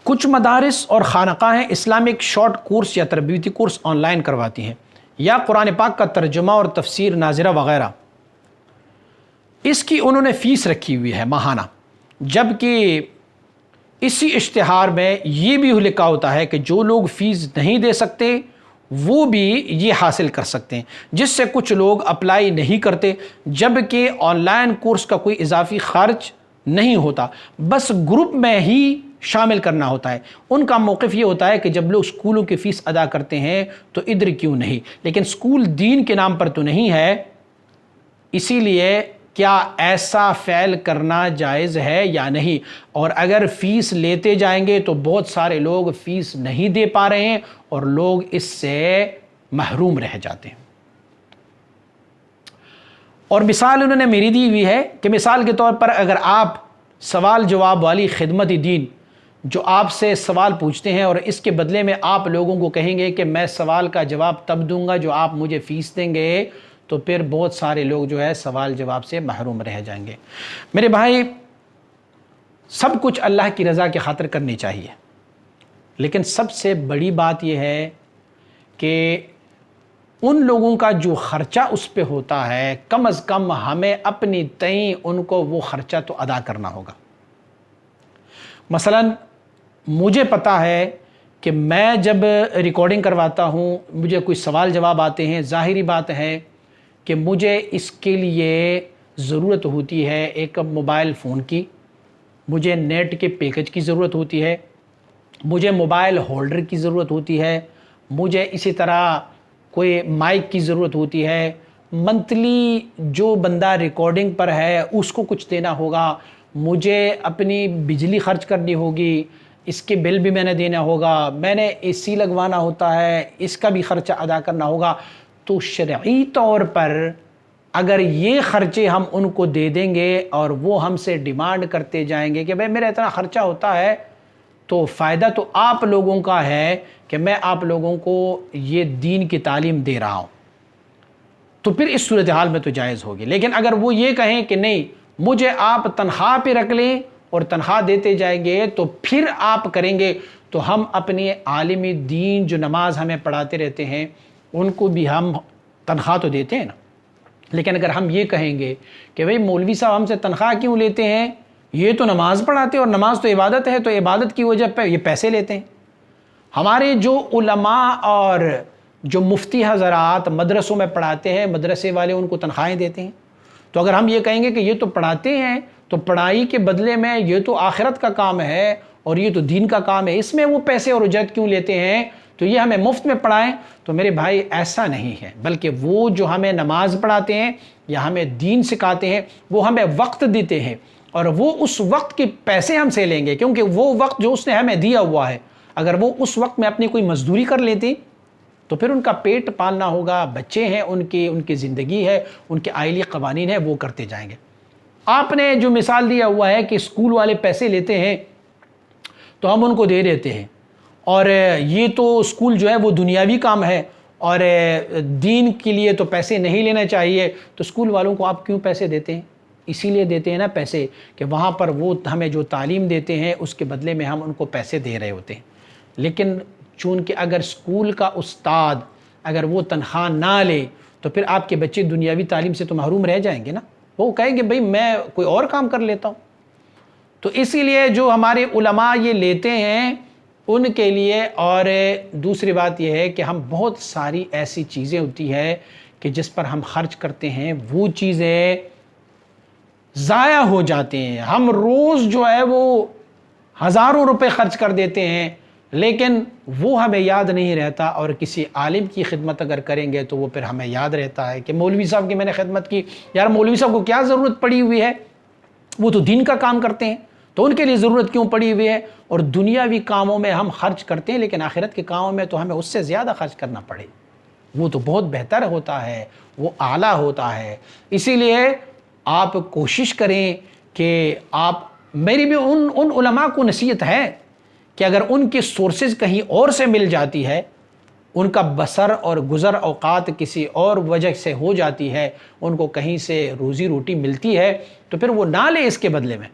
کچھ مدارس اور خانقاہیں اسلامک شارٹ کورس یا تربیتی کورس آن لائن کرواتی ہیں یا قرآن پاک کا ترجمہ اور تفسیر ناظرہ وغیرہ، اس کی انہوں نے فیس رکھی ہوئی ہے ماہانہ، جبکہ اسی اشتہار میں یہ بھی لکھا ہوتا ہے کہ جو لوگ فیس نہیں دے سکتے وہ بھی یہ حاصل کر سکتے ہیں، جس سے کچھ لوگ اپلائی نہیں کرتے، جبکہ آن لائن کورس کا کوئی اضافی خرچ نہیں ہوتا، بس گروپ میں ہی شامل کرنا ہوتا ہے۔ ان کا موقف یہ ہوتا ہے کہ جب لوگ اسکولوں کی فیس ادا کرتے ہیں تو ادھر کیوں نہیں، لیکن اسکول دین کے نام پر تو نہیں ہے، اسی لیے کیا ایسا فعل کرنا جائز ہے یا نہیں؟ اور اگر فیس لیتے جائیں گے تو بہت سارے لوگ فیس نہیں دے پا رہے ہیں اور لوگ اس سے محروم رہ جاتے ہیں۔ اور مثال انہوں نے میری دی ہوئی ہے کہ مثال کے طور پر اگر آپ سوال جواب والی خدمت دین جو آپ سے سوال پوچھتے ہیں اور اس کے بدلے میں آپ لوگوں کو کہیں گے کہ میں سوال کا جواب تب دوں گا جو آپ مجھے فیس دیں گے، تو پھر بہت سارے لوگ جو ہے سوال جواب سے محروم رہ جائیں گے۔ میرے بھائی، سب کچھ اللہ کی رضا کی خاطر کرنی چاہیے، لیکن سب سے بڑی بات یہ ہے کہ ان لوگوں کا جو خرچہ اس پہ ہوتا ہے کم از کم ہمیں اپنی تئیں ان کو وہ خرچہ تو ادا کرنا ہوگا۔ مثلا مجھے پتہ ہے کہ میں جب ریکارڈنگ کرواتا ہوں، مجھے کوئی سوال جواب آتے ہیں، ظاہری بات ہے کہ مجھے اس کے لیے ضرورت ہوتی ہے ایک موبائل فون کی، مجھے نیٹ کے پیکج کی ضرورت ہوتی ہے، مجھے موبائل ہولڈر کی ضرورت ہوتی ہے، مجھے اسی طرح کوئی مائک کی ضرورت ہوتی ہے، منتھلی جو بندہ ریکارڈنگ پر ہے اس کو کچھ دینا ہوگا، مجھے اپنی بجلی خرچ کرنی ہوگی، اس کے بل بھی میں نے دینا ہوگا، میں نے اے سی لگوانا ہوتا ہے، اس کا بھی خرچہ ادا کرنا ہوگا۔ تو شرعی طور پر اگر یہ خرچے ہم ان کو دے دیں گے اور وہ ہم سے ڈیمانڈ کرتے جائیں گے کہ بھئی میرا اتنا خرچہ ہوتا ہے، تو فائدہ تو آپ لوگوں کا ہے کہ میں آپ لوگوں کو یہ دین کی تعلیم دے رہا ہوں، تو پھر اس صورتحال میں تو جائز ہوگی۔ لیکن اگر وہ یہ کہیں کہ نہیں مجھے آپ تنخواہ پہ رکھ لیں اور تنخواہ دیتے جائیں گے تو پھر آپ کریں گے، تو ہم اپنے عالم دین جو نماز ہمیں پڑھاتے رہتے ہیں ان کو بھی ہم تنخواہ تو دیتے ہیں نا۔ لیکن اگر ہم یہ کہیں گے کہ بھئی مولوی صاحب ہم سے تنخواہ کیوں لیتے ہیں، یہ تو نماز پڑھاتے ہیں اور نماز تو عبادت ہے، تو عبادت کی وجہ پہ یہ پیسے لیتے ہیں۔ ہمارے جو علماء اور جو مفتی حضرات مدرسوں میں پڑھاتے ہیں، مدرسے والے ان کو تنخواہیں دیتے ہیں، تو اگر ہم یہ کہیں گے کہ یہ تو پڑھاتے ہیں تو پڑھائی کے بدلے میں یہ تو آخرت کا کام ہے اور یہ تو دین کا کام ہے، اس میں وہ پیسے اور اجرت کیوں لیتے ہیں، تو یہ ہمیں مفت میں پڑھائیں، تو میرے بھائی ایسا نہیں ہے، بلکہ وہ جو ہمیں نماز پڑھاتے ہیں یا ہمیں دین سکھاتے ہیں وہ ہمیں وقت دیتے ہیں، اور وہ اس وقت کے پیسے ہم سے لیں گے، کیونکہ وہ وقت جو اس نے ہمیں دیا ہوا ہے، اگر وہ اس وقت میں اپنی کوئی مزدوری کر لیتے تو پھر ان کا پیٹ پالنا ہوگا، بچے ہیں ان کی زندگی ہے، ان کے آئلی قوانین ہیں، وہ کرتے جائیں گے۔ آپ نے جو مثال دیا ہوا ہے کہ اسکول والے پیسے لیتے ہیں تو ہم ان کو دے دیتے ہیں، اور یہ تو اسکول جو ہے وہ دنیاوی کام ہے اور دین کے لیے تو پیسے نہیں لینا چاہیے، تو اسکول والوں کو آپ کیوں پیسے دیتے ہیں؟ اسی لیے دیتے ہیں نا پیسے کہ وہاں پر وہ ہمیں جو تعلیم دیتے ہیں اس کے بدلے میں ہم ان کو پیسے دے رہے ہوتے ہیں۔ لیکن چونکہ اگر اسکول کا استاد اگر وہ تنخواہ نہ لے تو پھر آپ کے بچے دنیاوی تعلیم سے تو محروم رہ جائیں گے نا، وہ کہیں گے بھئی میں کوئی اور کام کر لیتا ہوں۔ تو اسی لیے جو ہمارے علماء یہ لیتے ہیں ان کے لیے، اور دوسری بات یہ ہے کہ ہم بہت ساری ایسی چیزیں ہوتی ہے کہ جس پر ہم خرچ کرتے ہیں وہ چیزیں ضائع ہو جاتے ہیں، ہم روز جو ہے وہ ہزاروں روپے خرچ کر دیتے ہیں لیکن وہ ہمیں یاد نہیں رہتا، اور کسی عالم کی خدمت اگر کریں گے تو وہ پھر ہمیں یاد رہتا ہے کہ مولوی صاحب کی میں نے خدمت کی، یار مولوی صاحب کو کیا ضرورت پڑی ہوئی ہے، وہ تو دین کا کام کرتے ہیں، تو ان کے لیے ضرورت کیوں پڑی ہوئی ہے، اور دنیاوی کاموں میں ہم خرچ کرتے ہیں لیکن آخرت کے کاموں میں تو ہمیں اس سے زیادہ خرچ کرنا پڑے، وہ تو بہت بہتر ہوتا ہے، وہ اعلیٰ ہوتا ہے۔ اسی لیے آپ کوشش کریں کہ آپ، میری بھی ان علماء کو نصیحت ہے کہ اگر ان کے سورسز کہیں اور سے مل جاتی ہے، ان کا بسر اور گزر اوقات کسی اور وجہ سے ہو جاتی ہے، ان کو کہیں سے روزی روٹی ملتی ہے، تو پھر وہ نہ لے اس کے بدلے میں،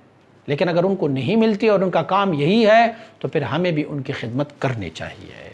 لیکن اگر ان کو نہیں ملتی اور ان کا کام یہی ہے تو پھر ہمیں بھی ان کی خدمت کرنی چاہیے.